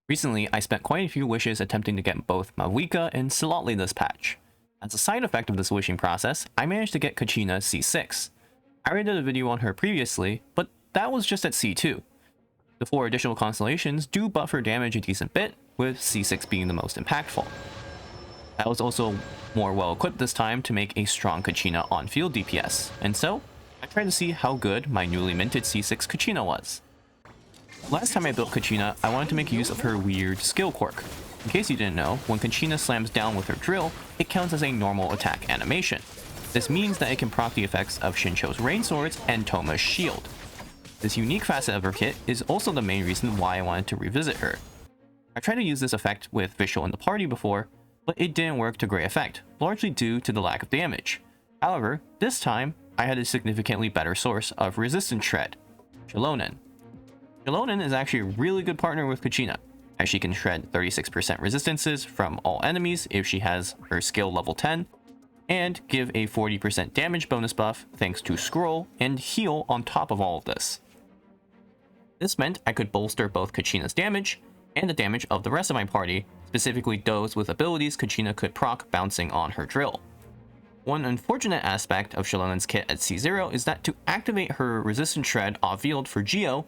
Recently, I spent quite a few wishes attempting to get both Mavuika and Slotly this patch. As a side effect of this wishing process, I managed to get Kachina C6. I already did a video on her previously, but that was just at C2. The 4 additional constellations do buff her damage a decent bit, with C6 being the most impactful. I was also more well equipped this time to make a strong Kachina on field DPS, and so I tried to see how good my newly minted C6 Kachina was. Last time I built Kachina, I wanted to make use of her weird skill quirk. In case you didn't know, when Kachina slams down with her drill, it counts as a normal attack animation. This means that it can proc the effects of Shincho's rain swords and Toma's shield. This unique facet of her kit is also the main reason why I wanted to revisit her. I tried to use this effect with Visual in the party before, but it didn't work to great effect, largely due to the lack of damage. However, this time, I had a significantly better source of resistance shred, Shilonen. Shilonen is actually a really good partner with Kachina, as she can shred 36% resistances from all enemies if she has her skill level 10, and give a 40% damage bonus buff thanks to scroll and heal on top of all of this. This meant I could bolster both Kachina's damage and the damage of the rest of my party, specifically those with abilities Kachina could proc bouncing on her drill. One unfortunate aspect of Shilonen's kit at C0 is that to activate her resistance shred off-field for Geo,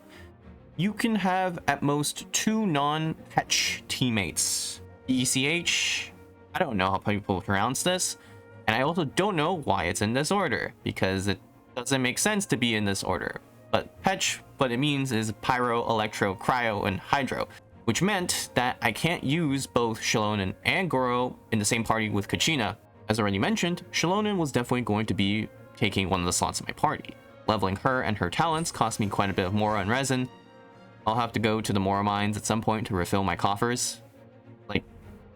you can have at most 2 non-Petch teammates. ECH, I don't know how people pronounce this, and I also don't know why it's in this order, because it doesn't make sense to be in this order. But Petch, what it means is Pyro, Electro, Cryo, and Hydro, which meant that I can't use both Shilonen and Goro in the same party with Kachina. As already mentioned, Shilonen was definitely going to be taking one of the slots in my party. Leveling her and her talents cost me quite a bit of Mora and resin. I'll have to go to the Mora mines at some point to refill my coffers. Like,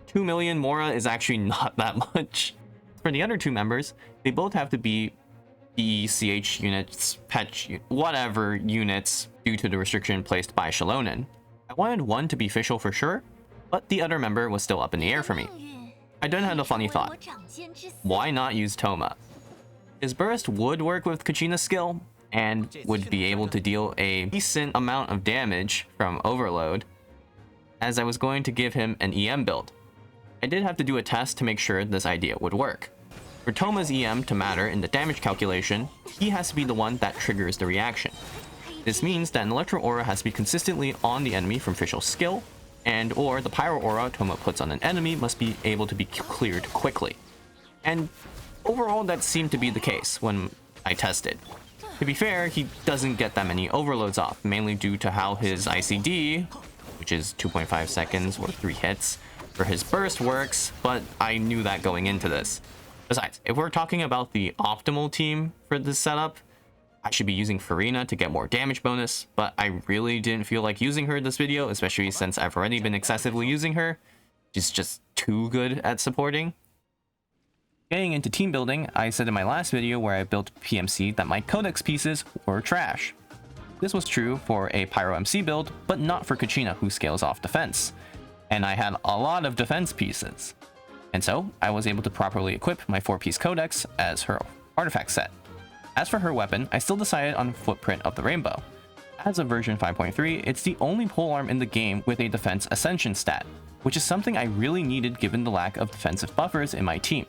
2 million Mora is actually not that much. For the other 2 members, they both have to be ECH units, Petch, whatever units, due to the restriction placed by Shilonen. I wanted one to be official for sure, but the other member was still up in the air for me. I then had a funny thought. Why not use Toma? His burst would work with Kachina's skill, and would be able to deal a decent amount of damage from overload, as I was going to give him an EM build. I did have to do a test to make sure this idea would work. For Toma's EM to matter in the damage calculation, he has to be the one that triggers the reaction. This means that an Electro Aura has to be consistently on the enemy from Fischl's skill, and or the Pyro Aura Toma puts on an enemy must be able to be cleared quickly. And overall that seemed to be the case when I tested. To be fair, he doesn't get that many overloads off, mainly due to how his ICD, which is 2.5 seconds or 3 hits, for his burst works, but I knew that going into this. Besides, if we're talking about the optimal team for this setup, I should be using Farina to get more damage bonus, but I really didn't feel like using her this video, especially since I've already been excessively using her. She's just too good at supporting. Getting into team building, I said in my last video where I built PMC that my codex pieces were trash. This was true for a Pyro MC build, but not for Kachina, who scales off defense. And I had a lot of defense pieces. And so, I was able to properly equip my 4-piece codex as her artifact set. As for her weapon, I still decided on Footprint of the Rainbow. As of version 5.3, it's the only polearm in the game with a defense ascension stat, which is something I really needed given the lack of defensive buffers in my team.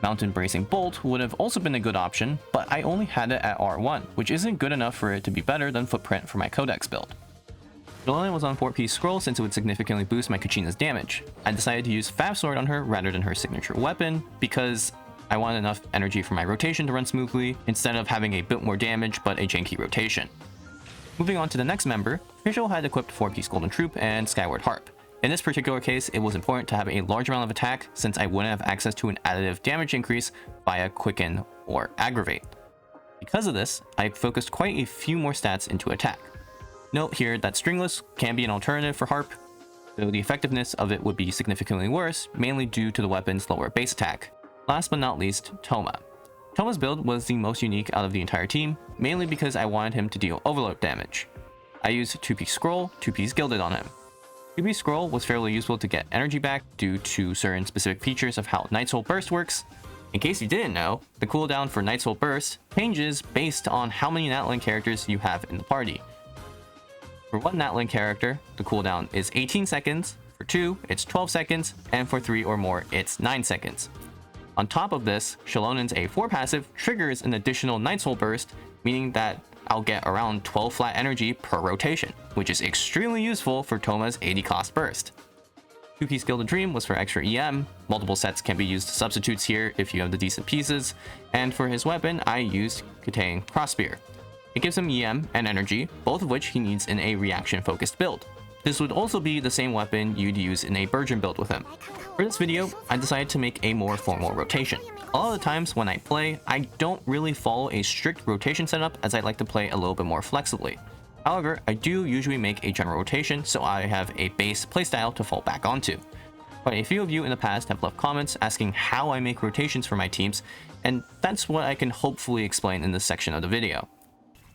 Mountain Bracing Bolt would have also been a good option, but I only had it at R1, which isn't good enough for it to be better than Footprint for my codex build. Shilonen was on 4-piece scroll since it would significantly boost my Kachina's damage. I decided to use Fab Sword on her rather than her signature weapon, because I wanted enough energy for my rotation to run smoothly, instead of having a bit more damage but a janky rotation. Moving on to the next member, Fischl had equipped 4-piece Golden Troop and Skyward Harp. In this particular case, it was important to have a large amount of attack since I wouldn't have access to an additive damage increase via Quicken or Aggravate. Because of this, I focused quite a few more stats into attack. Note here that Stringless can be an alternative for Harp, though the effectiveness of it would be significantly worse, mainly due to the weapon's lower base attack. Last but not least, Toma. Toma's build was the most unique out of the entire team, mainly because I wanted him to deal overload damage. I used 2-piece Scroll, 2-piece Gilded on him. 2-piece Scroll was fairly useful to get energy back due to certain specific features of how Nightsoul Burst works. In case you didn't know, the cooldown for Nightsoul Burst changes based on how many Natlan characters you have in the party. For one Natlin character, the cooldown is 18 seconds, for 2, it's 12 seconds, and for 3 or more, it's 9 seconds. On top of this, Shalonen's A4 passive triggers an additional nightsoul burst, meaning that I'll get around 12 flat energy per rotation, which is extremely useful for Thoma's 80 cost burst. 2-key skill to Dream was for extra EM, multiple sets can be used as substitutes here if you have the decent pieces, and for his weapon I used Kitang Crossspear. It gives him EM and energy, both of which he needs in a reaction focused build. This would also be the same weapon you'd use in a Burgeon build with him. For this video, I decided to make a more formal rotation. A lot of the times when I play, I don't really follow a strict rotation setup as I like to play a little bit more flexibly. However, I do usually make a general rotation so I have a base playstyle to fall back onto. But a few of you in the past have left comments asking how I make rotations for my teams, and that's what I can hopefully explain in this section of the video.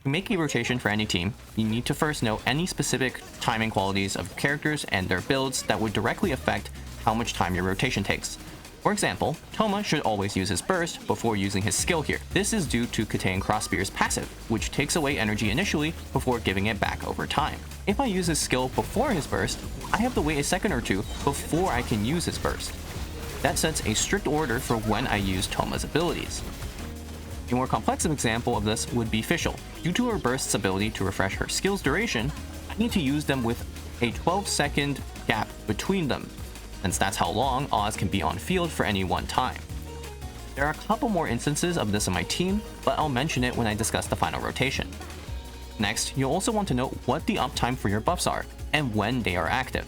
To make a rotation for any team, you need to first know any specific timing qualities of characters and their builds that would directly affect how much time your rotation takes. For example, Thoma should always use his burst before using his skill here. This is due to Kitang Crossspear's passive, which takes away energy initially before giving it back over time. If I use his skill before his burst, I have to wait a second or two before I can use his burst. That sets a strict order for when I use Thoma's abilities. A more complex example of this would be Fischl. Due to her burst's ability to refresh her skill's duration, I need to use them with a 12-second gap between them, since that's how long Oz can be on field for any one time. There are a couple more instances of this in my team, but I'll mention it when I discuss the final rotation. Next, you'll also want to know what the uptime for your buffs are, and when they are active.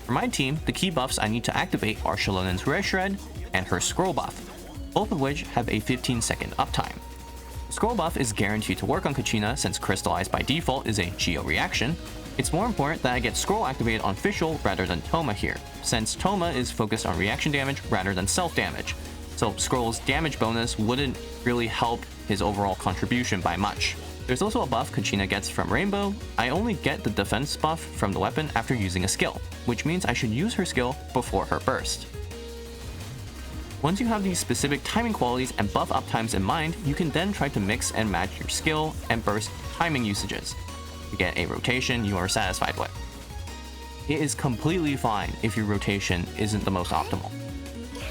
For my team, the key buffs I need to activate are Shalonen's Rare Shred and her Scroll buff, both of which have a 15-second uptime. The Scroll buff is guaranteed to work on Kachina since Crystallized by default is a Geo reaction. It's more important that I get Scroll activated on Fischl rather than Thoma here, since Thoma is focused on reaction damage rather than self-damage, so Scroll's damage bonus wouldn't really help his overall contribution by much. There's also a buff Kachina gets from Rainbow. I only get the defense buff from the weapon after using a skill, which means I should use her skill before her burst. Once you have these specific timing qualities and buff uptimes in mind, you can then try to mix and match your skill and burst timing usages to get a rotation you are satisfied with. It is completely fine if your rotation isn't the most optimal.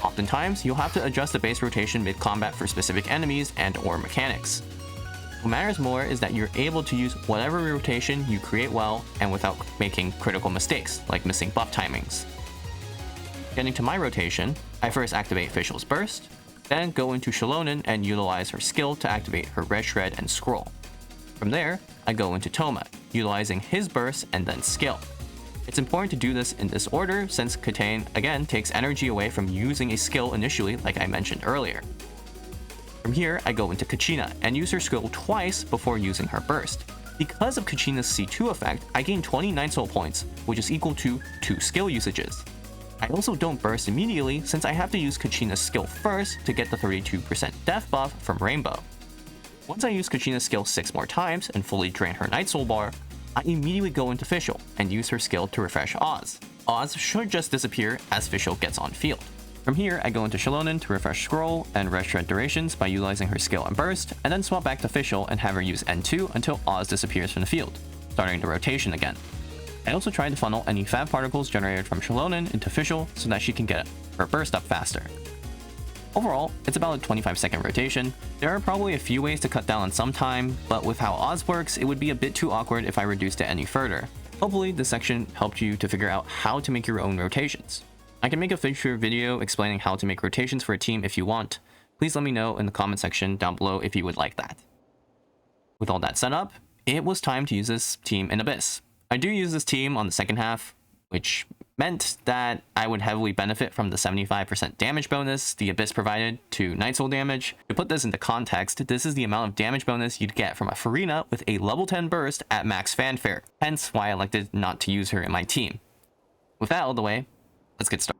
Oftentimes, you'll have to adjust the base rotation mid-combat for specific enemies and/or mechanics. What matters more is that you're able to use whatever rotation you create well and without making critical mistakes, like missing buff timings. Getting to my rotation, I first activate Fischl's burst, then go into Shalonen and utilize her skill to activate her Red Shred and Scroll. From there, I go into Thoma, utilizing his burst and then skill. It's important to do this in this order since Kitang again takes energy away from using a skill initially like I mentioned earlier. From here, I go into Kachina and use her skill twice before using her burst. Because of Kachina's C2 effect, I gain 20 nightsoul points, which is equal to 2 skill usages. I also don't burst immediately since I have to use Kachina's skill first to get the 32% death buff from Rainbow. Once I use Kachina's skill 6 more times and fully drain her nightsoul bar, I immediately go into Fischl and use her skill to refresh Oz. Oz should just disappear as Fischl gets on field. From here, I go into Shalonen to refresh Scroll and Red Shred durations by utilizing her skill and burst, and then swap back to Fischl and have her use N2 until Oz disappears from the field, starting the rotation again. I also try to funnel any fab particles generated from Shalonen into Fischl so that she can get her burst up faster. Overall, it's about a 25-second rotation. There are probably a few ways to cut down on some time, but with how Oz works, it would be a bit too awkward if I reduced it any further. Hopefully, this section helped you to figure out how to make your own rotations. I can make a future video explaining how to make rotations for a team if you want. Please let me know in the comment section down below if you would like that. With all that set up, it was time to use this team in Abyss. I do use this team on the second half, which meant that I would heavily benefit from the 75% damage bonus the Abyss provided to nightsoul damage. To put this into context, this is the amount of damage bonus you'd get from a Farina with a level 10 burst at max fanfare, hence why I elected not to use her in my team. With that out of the way, let's get started.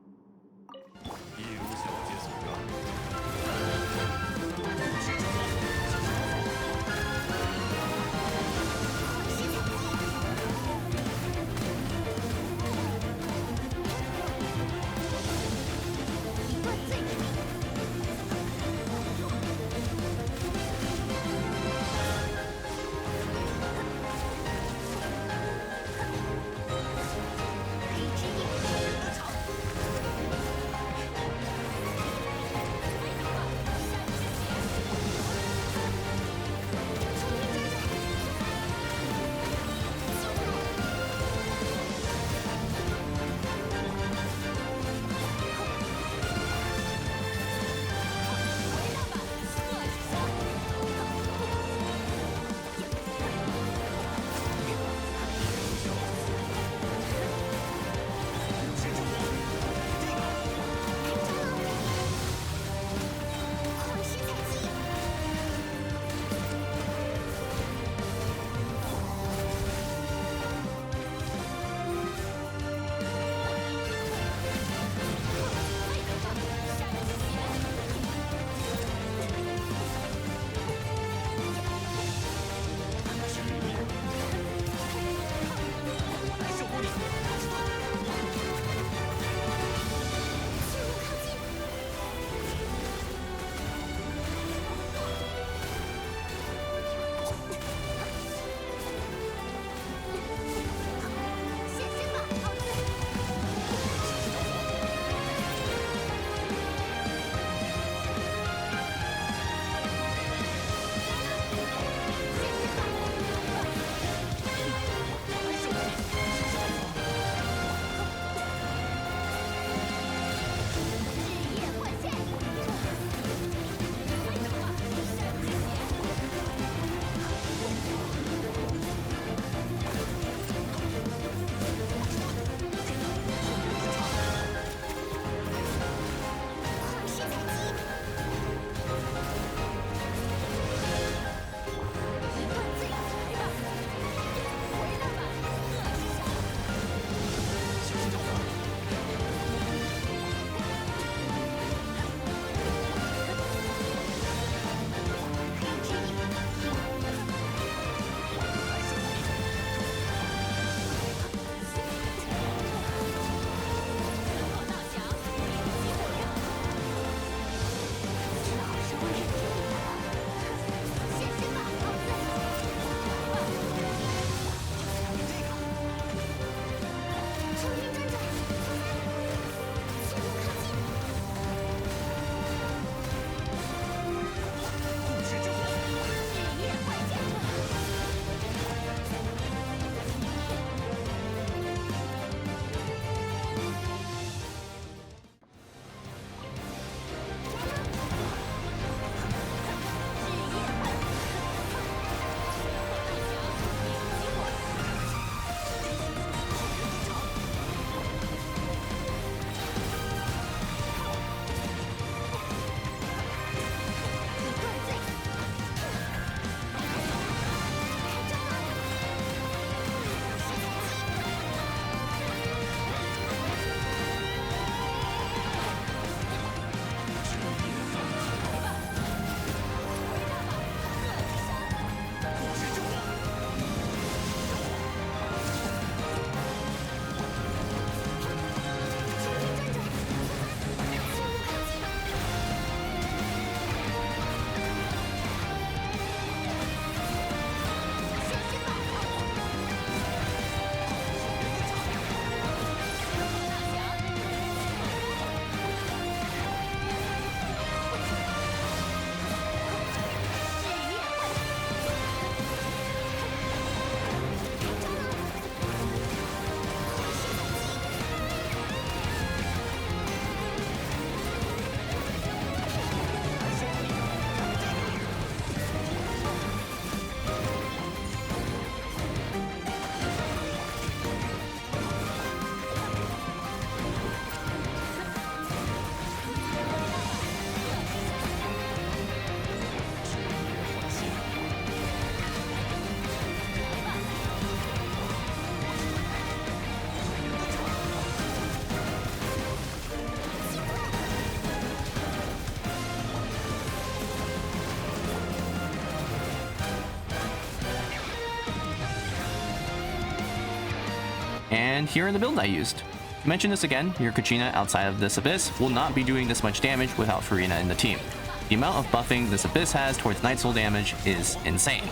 And here are the builds I used. To mention this again, your Kachina outside of this Abyss will not be doing this much damage without Furina in the team. The amount of buffing this Abyss has towards nightsoul damage is insane.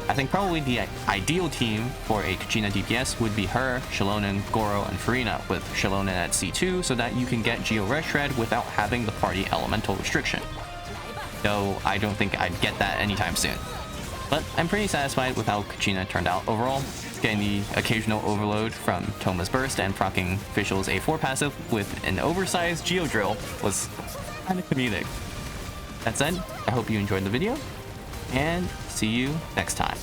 I think probably the ideal team for a Kachina DPS would be her, Shallonen, Goro, and Furina, with Shallonen at C2 so that you can get Geo Red Shred without having the party elemental restriction. Though I don't think I'd get that anytime soon. But I'm pretty satisfied with how Kachina turned out overall. Getting the occasional overload from Toma's Burst and proccing Fischl's A4 passive with an oversized Geodrill was kind of comedic. That said, I hope you enjoyed the video, and see you next time.